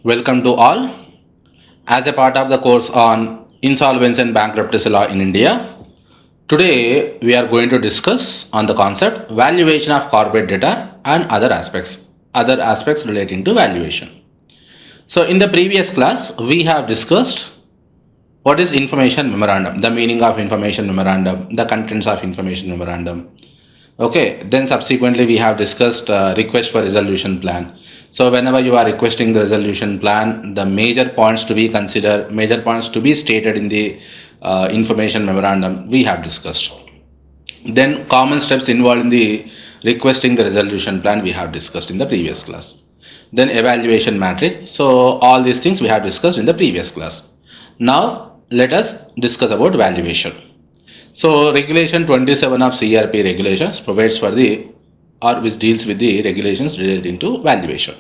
Welcome to all. As a part of the course on insolvency and bankruptcy law in India, today we are going to discuss on the concept valuation of corporate debtor and other aspects relating to valuation. So in the previous class, we have discussed what is information memorandum, the meaning of information memorandum, the contents of information memorandum. Okay, then subsequently we have discussed request for resolution plan. So whenever you are requesting the resolution plan, the major points to be considered, major points to be stated in the information memorandum we have discussed. Then common steps involved in the requesting the resolution plan we have discussed in the previous class. Then evaluation matrix. So all these things we have discussed in the previous class. Now let us discuss about valuation. So regulation 27 of CRP regulations provides for which deals with the regulations relating to valuation.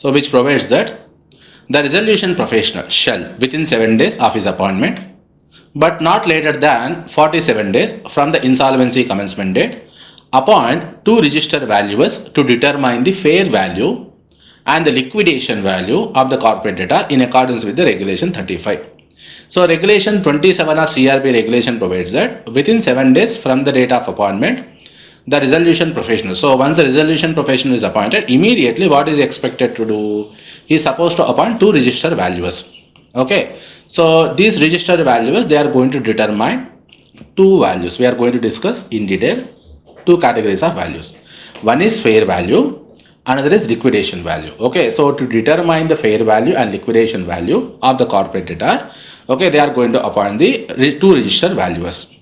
So which provides that the resolution professional shall within 7 days of his appointment, but not later than 47 days from the insolvency commencement date, appoint two registered valuers to determine the fair value and the liquidation value of the corporate debtor in accordance with the regulation 35. So regulation 27 of CRP regulation provides that within 7 days from the date of appointment, the resolution professional. So once the resolution professional is appointed, immediately what is expected to do? He is supposed to appoint two register valuers. Okay. So these register valuers, they are going to determine two values. We are going to discuss in detail two categories of values. One is fair value, another is liquidation value. Okay. So to determine the fair value and liquidation value of the corporate debtor, okay, they are going to appoint the two register valuers.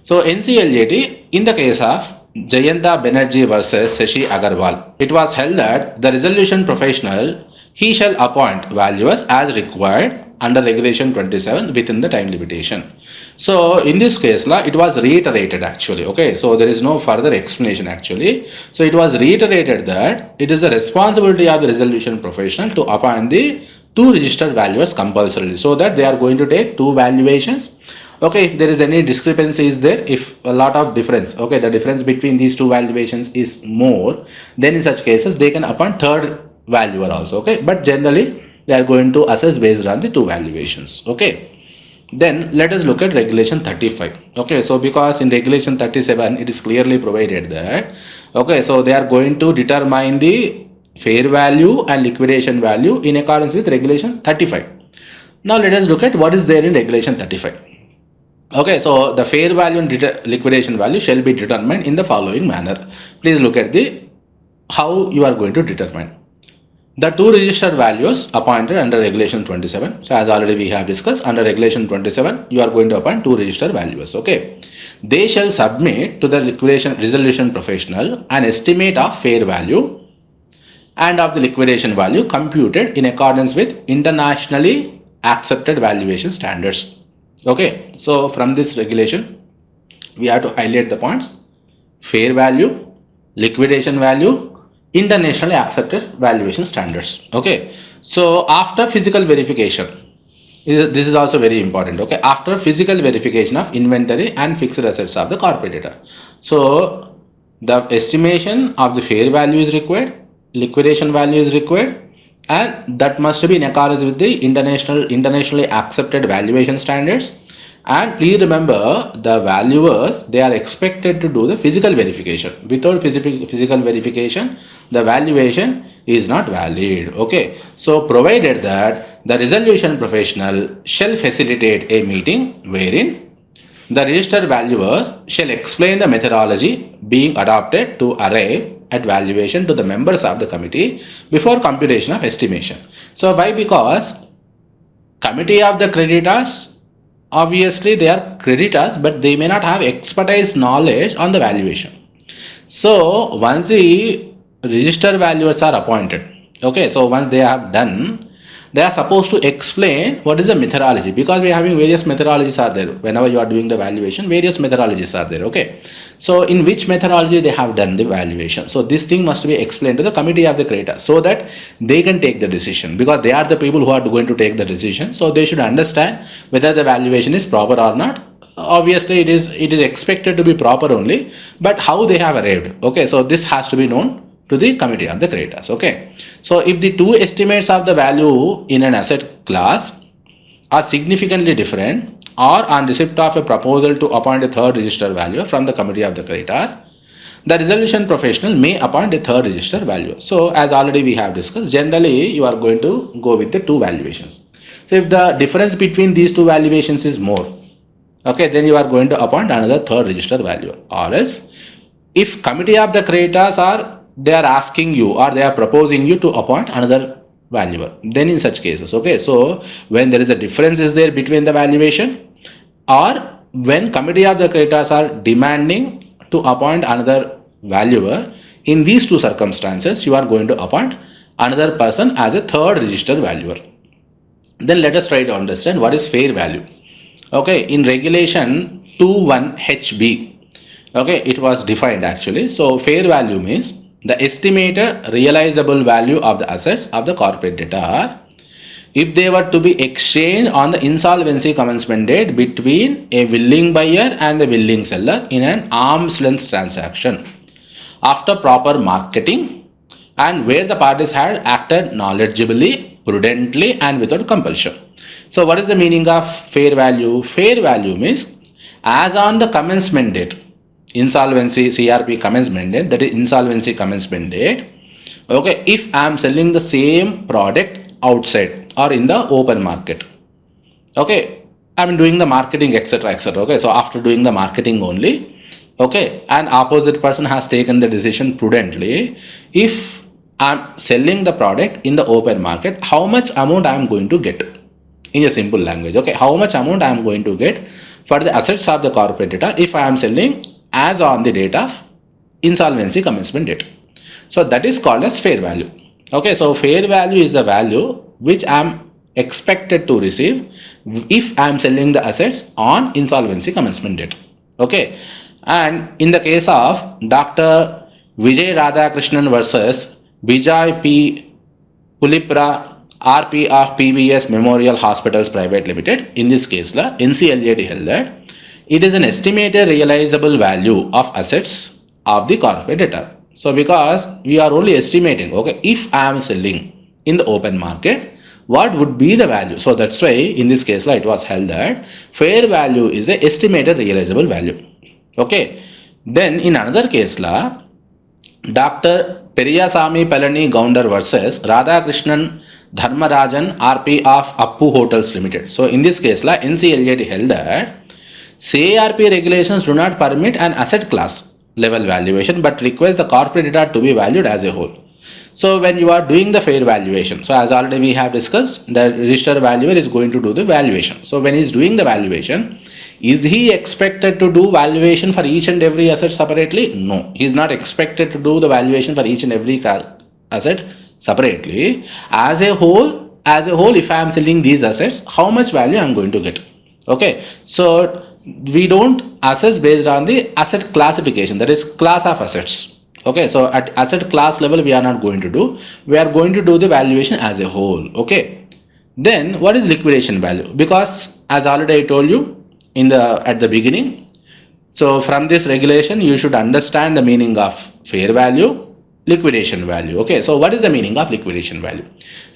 So NCLAT, in the case of Jayanta Banerjee versus Shashi Agarwal, it was held that the resolution professional, he shall appoint valuers as required under regulation 27 within the time limitation. So in this case law, it was reiterated actually. Okay, so there is no further explanation actually. So it was reiterated that it is the responsibility of the resolution professional to appoint the two registered valuers compulsorily, so that they are going to take two valuations. Okay, if there is any discrepancy is there, if a lot of difference, okay, the difference between these two valuations is more, then in such cases they can appoint third valuer also. Okay, but generally they are going to assess based on the two valuations. Okay, then let us look at regulation 35. Okay, so because in regulation 37 it is clearly provided that, okay, so they are going to determine the fair value and liquidation value in accordance with regulation 35. Now let us look at what is there in regulation 35. Okay, so the fair value and liquidation value shall be determined in the following manner. Please look at the how you are going to determine. The two registered values appointed under regulation 27. So as already we have discussed, under regulation 27, you are going to appoint two registered valuers. Okay, they shall submit to the resolution professional an estimate of fair value and of the liquidation value computed in accordance with internationally accepted valuation standards. Okay, so from this regulation we have to highlight the points: fair value, liquidation value, internationally accepted valuation standards. Okay, so after physical verification, this is also very important. Okay, after physical verification of inventory and fixed assets of the corporate debtor, so the estimation of the fair value is required, liquidation value is required, and that must be in accordance with the internationally accepted valuation standards. And please remember, the valuers, they are expected to do the physical verification. Without physical verification, the valuation is not valid. Okay, so provided that the resolution professional shall facilitate a meeting wherein the registered valuers shall explain the methodology being adopted to arrive at valuation to the members of the committee before computation of estimation. So why? Because committee of the creditors, obviously they are creditors, but they may not have expertise knowledge on the valuation. So once the registered valuers are appointed, okay, so once they have done, they are supposed to explain what is the methodology, because we are having various methodologies are there. Whenever you are doing the valuation, various methodologies are there. Okay, so in which methodology they have done the valuation, so this thing must be explained to the committee of the creditors so that they can take the decision, because they are the people who are going to take the decision. So they should understand whether the valuation is proper or not. Obviously it is expected to be proper only, but how they have arrived, okay, so this has to be known to the committee of the creditors. Okay, so if the two estimates of the value in an asset class are significantly different, or on receipt of a proposal to appoint a third register valuer from the committee of the creditor, the resolution professional may appoint a third register valuer. So as already we have discussed, generally you are going to go with the two valuations. So if the difference between these two valuations is more, okay, then you are going to appoint another third register valuer. Or else, if committee of the creditors they are asking you or they are proposing you to appoint another valuer, then in such cases, okay, so when there is a difference is there between the valuation, or when committee of the creditors are demanding to appoint another valuer, in these two circumstances you are going to appoint another person as a third register valuer. Then let us try to understand what is fair value. Okay, in regulation 21HB, okay, it was defined actually. So fair value means the estimated realizable value of the assets of the corporate debtor if they were to be exchanged on the insolvency commencement date between a willing buyer and a willing seller in an arm's length transaction after proper marketing and where the parties had acted knowledgeably, prudently and without compulsion. So what is the meaning of fair value? Fair value means as on the commencement date, insolvency CRP commencement date, that is insolvency commencement date, okay, if I am selling the same product outside or in the open market, okay, I am doing the marketing etc etc, okay, so after doing the marketing only, okay, and opposite person has taken the decision prudently, if I am selling the product in the open market, how much amount I am going to get, in a simple language, okay, how much amount I am going to get for the assets of the corporate debtor if I am selling as on the date of insolvency commencement date. So that is called as fair value. Okay, so fair value is the value which I am expected to receive if I am selling the assets on insolvency commencement date. Okay, and in the case of Dr. Vijay Radhakrishnan versus Bijay P. Pulipra RP of PVS Memorial Hospitals Private Limited, in this case the NCLAT held that it is an estimated realizable value of assets of the corporate debtor. So because we are only estimating, okay, if I am selling in the open market, what would be the value? So that's why in this case it was held that fair value is the estimated realizable value. Okay, then in another case Dr. Periyasamy Palani Gounder versus Radhakrishnan Dharmarajan RP of Appu Hotels Limited. So in this case NCLAT held that CARP regulations do not permit an asset class level valuation but requires the corporate debtor to be valued as a whole. So when you are doing the fair valuation, so as already we have discussed, the register valuer is going to do the valuation. So when he is doing the valuation, is he expected to do valuation for each and every asset separately? No, he is not expected to do the valuation for each and every asset separately. As a whole, if I am selling these assets, how much value I am going to get? Okay, so we don't assess based on the asset classification, that is class of assets. Okay, so at asset class level we are not going to do, we are going to do the valuation as a whole. Okay, then what is liquidation value? Because as already I told you at the beginning, so from this regulation you should understand the meaning of fair value, liquidation value. Okay, so what is the meaning of liquidation value?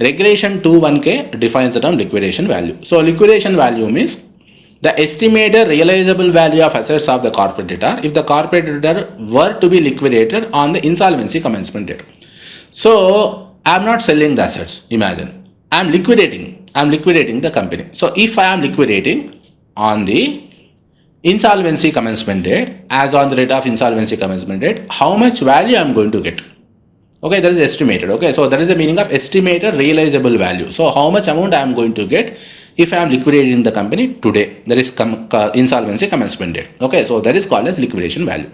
Regulation 21K defines the term liquidation value. So liquidation value means the estimated realizable value of assets of the corporate debtor if the corporate debtor were to be liquidated on the insolvency commencement date. So I am not selling the assets, imagine I am liquidating the company. So if I am liquidating on the insolvency commencement date, as on the date of insolvency commencement date, how much value I am going to get? Okay, that is estimated. Okay, so that is the meaning of estimated realizable value. So how much amount I am going to get if I am liquidating the company today, that is insolvency commencement date. Okay, so that is called as liquidation value.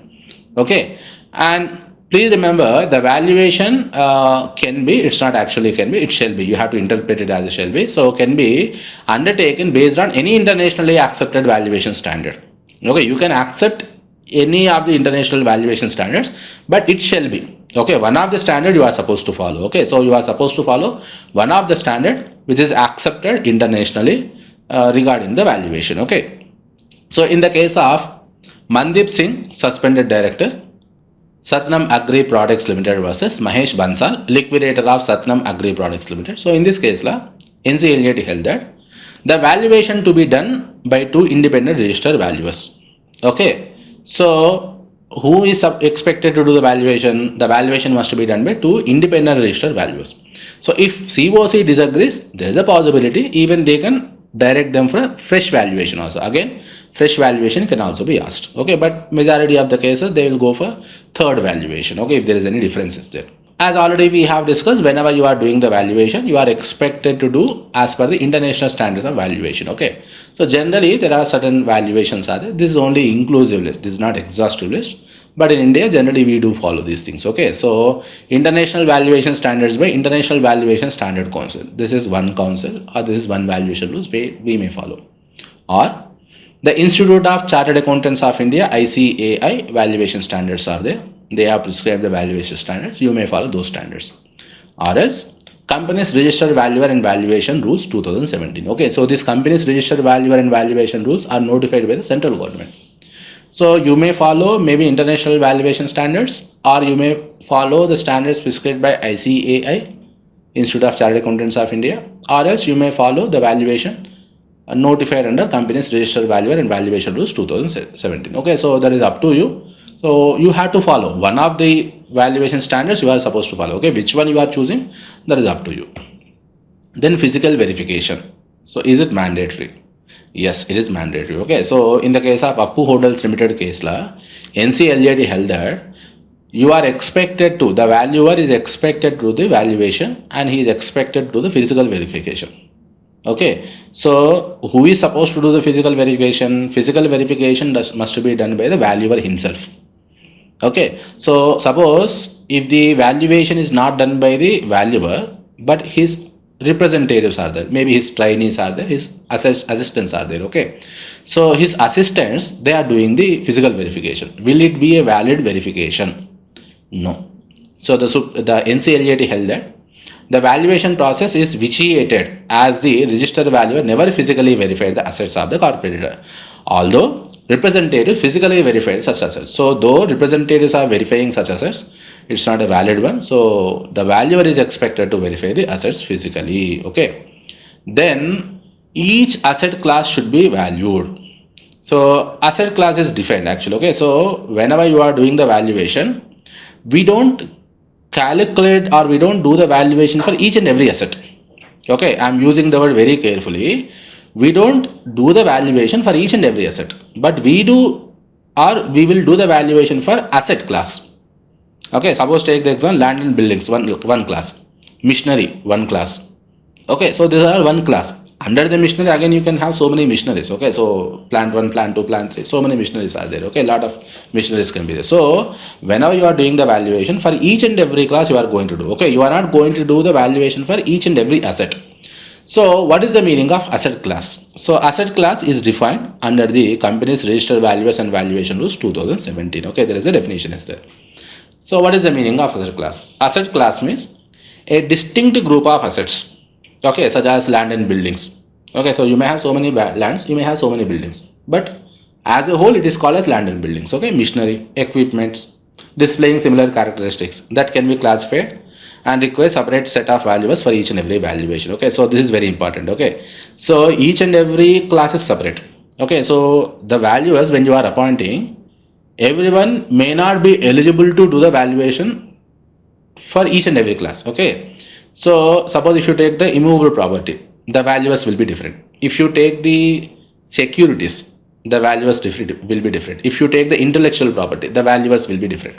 Okay, and please remember the valuation can be, it's not actually can be, it shall be, you have to interpret it as it shall be. So can be undertaken based on any internationally accepted valuation standard. Okay, you can accept any of the international valuation standards, but it shall be, okay, one of the standard you are supposed to follow. Okay, so you are supposed to follow one of the standard which is accepted internationally regarding the valuation. Okay, so in the case of Mandip Singh, suspended director, Satnam Agri Products Limited versus Mahesh Bansal, liquidator of Satnam Agri Products Limited. So in this case, NCLAT held that the valuation to be done by two independent registered valuers. Okay, so who is expected to do the valuation? The valuation must be done by two independent registered valuers. So if COC disagrees, there is a possibility even they can direct them for a fresh valuation also. Again, fresh valuation can also be asked. Okay, but majority of the cases they will go for third valuation. Okay, if there is any differences there. As already we have discussed, whenever you are doing the valuation, you are expected to do as per the international standards of valuation. Okay, so generally there are certain valuations are there. This is only inclusive list. This is not exhaustive list. But in India, generally we do follow these things. Okay, so international valuation standards by International Valuation Standard Council. This is one council or this is one valuation rules we may follow. Or the Institute of Chartered Accountants of India, ICAI valuation standards are there. They have prescribed the valuation standards. You may follow those standards. Or else Companies Registered Valuer and Valuation Rules 2017. Okay, so these Companies Registered Valuer and Valuation Rules are notified by the central government. So you may follow maybe international valuation standards, or you may follow the standards prescribed by ICAI, Institute of Chartered Accountants of India, or else you may follow the valuation notified under Companies Registered Valuer and Valuation Rules 2017. Okay, so that is up to you. So you have to follow one of the valuation standards you are supposed to follow. Okay, which one you are choosing, that is up to you. Then physical verification. So is it mandatory? Yes, it is mandatory. Okay, so in the case of Appu Hotels Limited case, NCLAT held that you are expected to, the valuer is expected to do the valuation and he is expected to do the physical verification. Okay, so who is supposed to do the physical verification? Physical verification must be done by the valuer himself. Okay, so suppose if the valuation is not done by the valuer, but his representatives are there, maybe his trainees are there, his assistants are there. Okay, so his assistants, they are doing the physical verification. Will it be a valid verification? No. So the NCLAT held that the valuation process is vitiated as the registered valuer never physically verified the assets of the corporator, although representatives physically verified such assets. So though representatives are verifying such assets, it's not a valid one. So the valuer is expected to verify the assets physically. Okay, then each asset class should be valued. So asset class is defined actually. Okay, so whenever you are doing the valuation, we don't calculate or we don't do the valuation for each and every asset. Okay, I'm using the word very carefully. We don't do the valuation for each and every asset, but we do, or we will do the valuation for asset class. Okay, suppose take the example land and buildings, one class, machinery, one class. Okay, so these are one class. Under the machinery, again you can have so many machineries. Okay, so plant 1, plant 2, plant 3, so many machineries are there. Okay, a lot of machineries can be there. So whenever you are doing the valuation for each and every class, you are going to do. Okay, you are not going to do the valuation for each and every asset. So what is the meaning of asset class? So asset class is defined under the Companies Registered Valuers and Valuation Rules 2017. Okay, there is a definition is there. So what is the meaning of asset class? Asset class means a distinct group of assets. Okay, such as land and buildings. Okay, so you may have so many lands, you may have so many buildings, but as a whole it is called as land and buildings. Okay, machinery, equipments displaying similar characteristics that can be classified and require separate set of valuers for each and every valuation. Okay, so this is very important. Okay, so each and every class is separate. Okay, so the valuers, when you are appointing, everyone may not be eligible to do the valuation for each and every class. Okay, so suppose if you take the immovable property, the valuers will be different. If you take the securities, the valuers will be different. If you take the intellectual property, the valuers will be different.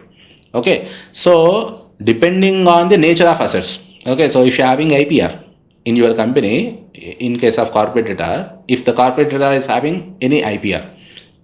Okay, so depending on the nature of assets. Okay, so if you are having IPR in your company, in case of corporate debtor, if the corporate debtor is having any IPR,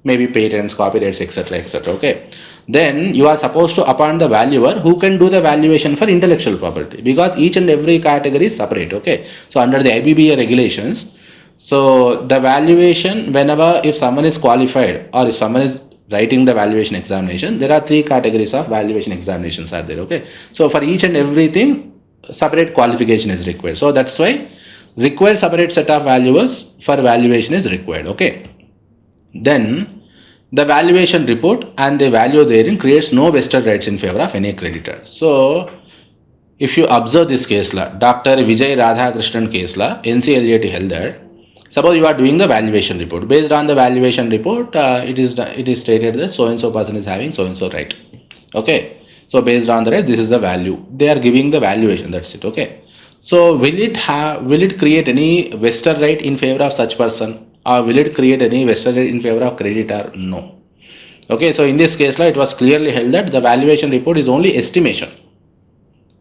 maybe patents, copyrights, etc., etc. Okay, then you are supposed to appoint the valuer who can do the valuation for intellectual property, because each and every category is separate. Okay, so under the IBBA regulations, so the valuation, whenever if someone is qualified or if someone is writing the valuation examination, there are 3 categories of valuation examinations are there. Okay, so for each and everything separate qualification is required. So that's why required separate set of valuers for valuation is required. Okay, then The valuation report and the value therein creates no vested rights in favor of any creditor. So, if you observe this case law, Dr. Vijay Radhakrishnan case law, NCLAT held that suppose you are doing the valuation report. Based on the valuation report, it is stated that so and so person is having so and so right. Okay. So based on the right, this is the value. They are giving the valuation. That's it. Okay. So will it create any vested right in favor of such person, or will it create any vested right in favor of creditor? No. Okay. So in this case law, it was clearly held that the valuation report is only estimation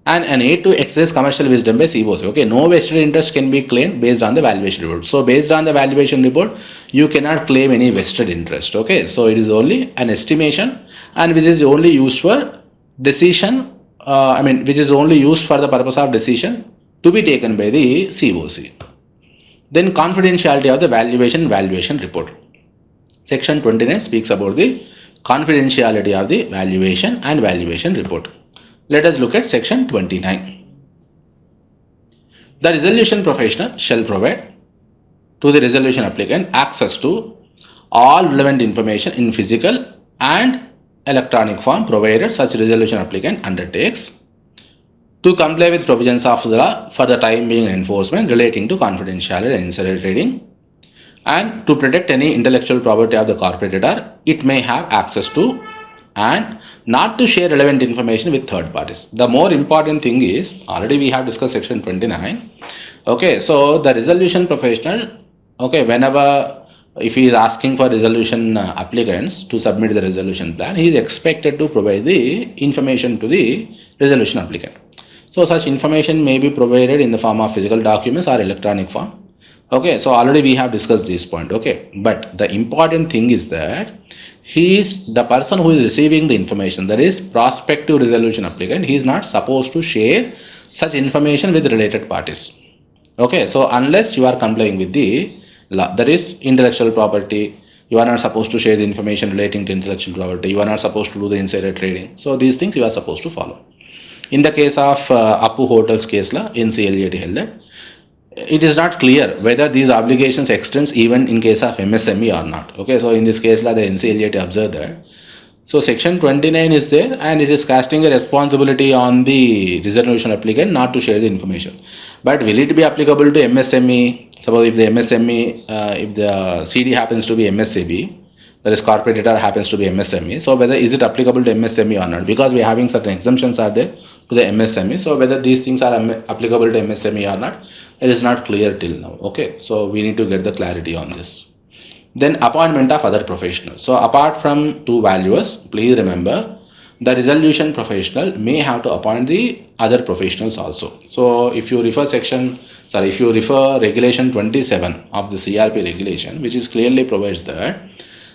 and an aid to exercise commercial wisdom by COC. Okay, no vested interest can be claimed based on the valuation report. So based on the valuation report, you cannot claim any vested interest. Okay, so it is only an estimation and which is only used for decision. Which is only used for the purpose of decision to be taken by the COC. Then confidentiality of the valuation report. Section 29 speaks about the confidentiality of the valuation and valuation report. Let us look at section 29. The resolution professional shall provide to the resolution applicant access to all relevant information in physical and electronic form provided such resolution applicant undertakes to comply with provisions of the law for the time being enforcement relating to confidentiality and insider trading, and to protect any intellectual property of the corporator it may have access to, and not to share relevant information with third parties. The more important thing is, already we have discussed section 29. Okay, so the resolution professional, okay, whenever if he is asking for resolution applicants to submit the resolution plan, he is expected to provide the information to the resolution applicant. So such information may be provided in the form of physical documents or electronic form. Okay, so already we have discussed this point. Okay, but the important thing is that he is the person who is receiving the information, that is prospective resolution applicant. He is not supposed to share such information with related parties. Okay, so unless you are complying with the law, that is intellectual property, you are not supposed to share the information relating to intellectual property, you are not supposed to do the insider trading. So these things you are supposed to follow. In the case of Appu Hotels case law, NCLAT held that it is not clear whether these obligations extends even in case of MSME or not. Okay, so in this case law, the NCLAT observed that. So section 29 is there and it is casting a responsibility on the resolution applicant not to share the information. But will it be applicable to MSME? Suppose if the MSME, if the CD happens to be MSAB, that is corporator happens to be MSME. So whether is it applicable to MSME or not? Because we are having certain exemptions are there to the MSME. So whether these things are applicable to MSME or not, it is not clear till now. Okay, so we need to get the clarity on this. Then appointment of other professionals. So apart from two valuers, please remember the resolution professional may have to appoint the other professionals also. So if you refer regulation 27 of the CRP regulation, which is clearly provides that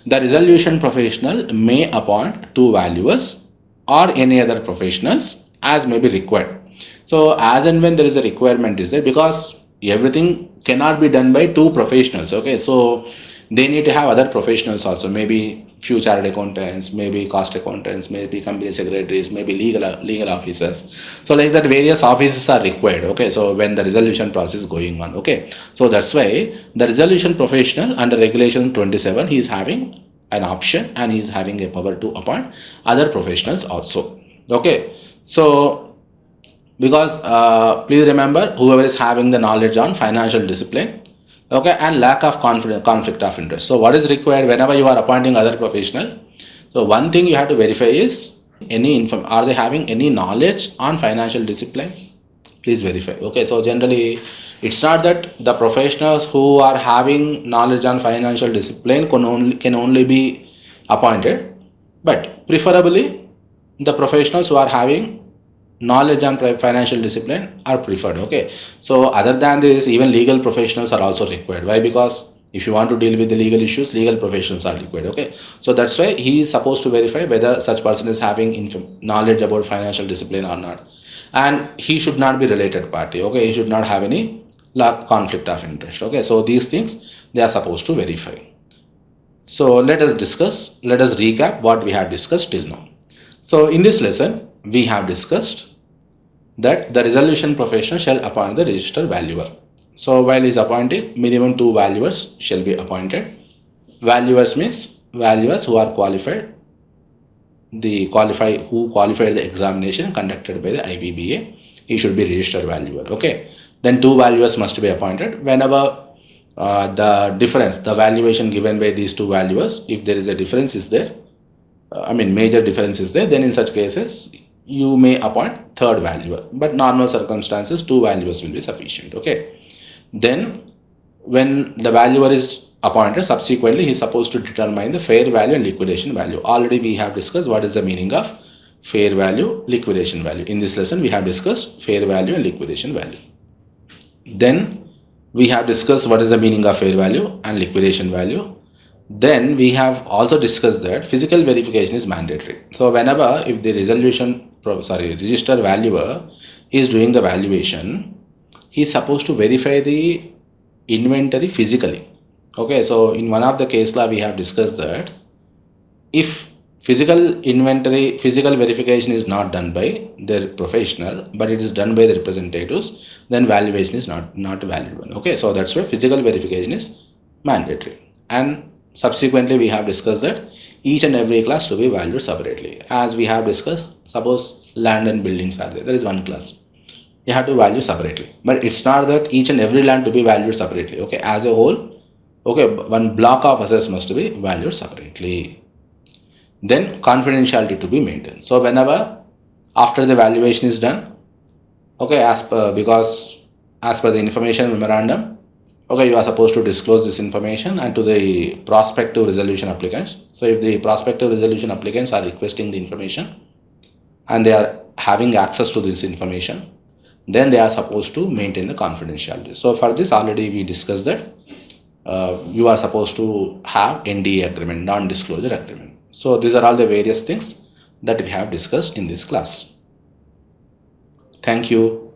the resolution professional may appoint two valuers or any other professionals as may be required. So as and when there is a requirement is there, because everything cannot be done by two professionals. Okay, so they need to have other professionals also, maybe few chartered accountants, maybe cost accountants, maybe company secretaries, maybe legal officers. So like that various offices are required. Okay, so when the resolution process is going on. Okay, so that's why the resolution professional under regulation 27, he is having an option and he is having a power to appoint other professionals also. Okay, so because please remember, whoever is having the knowledge on financial discipline, okay, and lack of conflict of interest. So what is required whenever you are appointing other professional? So one thing you have to verify is are they having any knowledge on financial discipline? Please verify. Okay, so generally it's not that the professionals who are having knowledge on financial discipline can only be appointed, but preferably the professionals who are having knowledge on financial discipline are preferred. Okay, so other than this, even legal professionals are also required. Why? Because if you want to deal with the legal issues, legal professionals are required. Okay, so that's why he is supposed to verify whether such person is having knowledge about financial discipline or not, and he should not be related party. Okay, he should not have any conflict of interest. Okay, so these things they are supposed to verify. So let us recap what we have discussed till now. So in this lesson we have discussed that the resolution professional shall appoint the register valuer. So while he is appointing, minimum two valuers shall be appointed. Valuers means valuers who are qualified, who qualified the examination conducted by the IBBA. He should be registered valuer. Okay. Then two valuers must be appointed. Whenever the valuation given by these two valuers, if there is a difference is there, major difference is there, then in such cases you may appoint third valuer. But normal circumstances, two valuers will be sufficient. Okay. Then when the valuer is appointed, subsequently he is supposed to determine the fair value and liquidation value. Already we have discussed what is the meaning of fair value, liquidation value. In this lesson we have discussed fair value and liquidation value. Then we have discussed what is the meaning of fair value and liquidation value. Then we have also discussed that physical verification is mandatory. So whenever if the register valuer is doing the valuation, he is supposed to verify the inventory physically. Okay, so in one of the case law we have discussed that if physical verification is not done by their professional but it is done by the representatives, then valuation is not valuable. Okay, so that's why physical verification is mandatory. And subsequently we have discussed that each and every class to be valued separately. As we have discussed, suppose land and buildings are there is one class, you have to value separately, but it's not that each and every land to be valued separately. Okay, as a whole, okay, one block of assets must be valued separately. Then confidentiality to be maintained. So whenever after the valuation is done, okay, as per the information memorandum, okay, you are supposed to disclose this information and to the prospective resolution applicants. So if the prospective resolution applicants are requesting the information and they are having access to this information, then they are supposed to maintain the confidentiality. So for this already we discussed that you are supposed to have NDA agreement, non-disclosure agreement. So these are all the various things that we have discussed in this class. Thank you.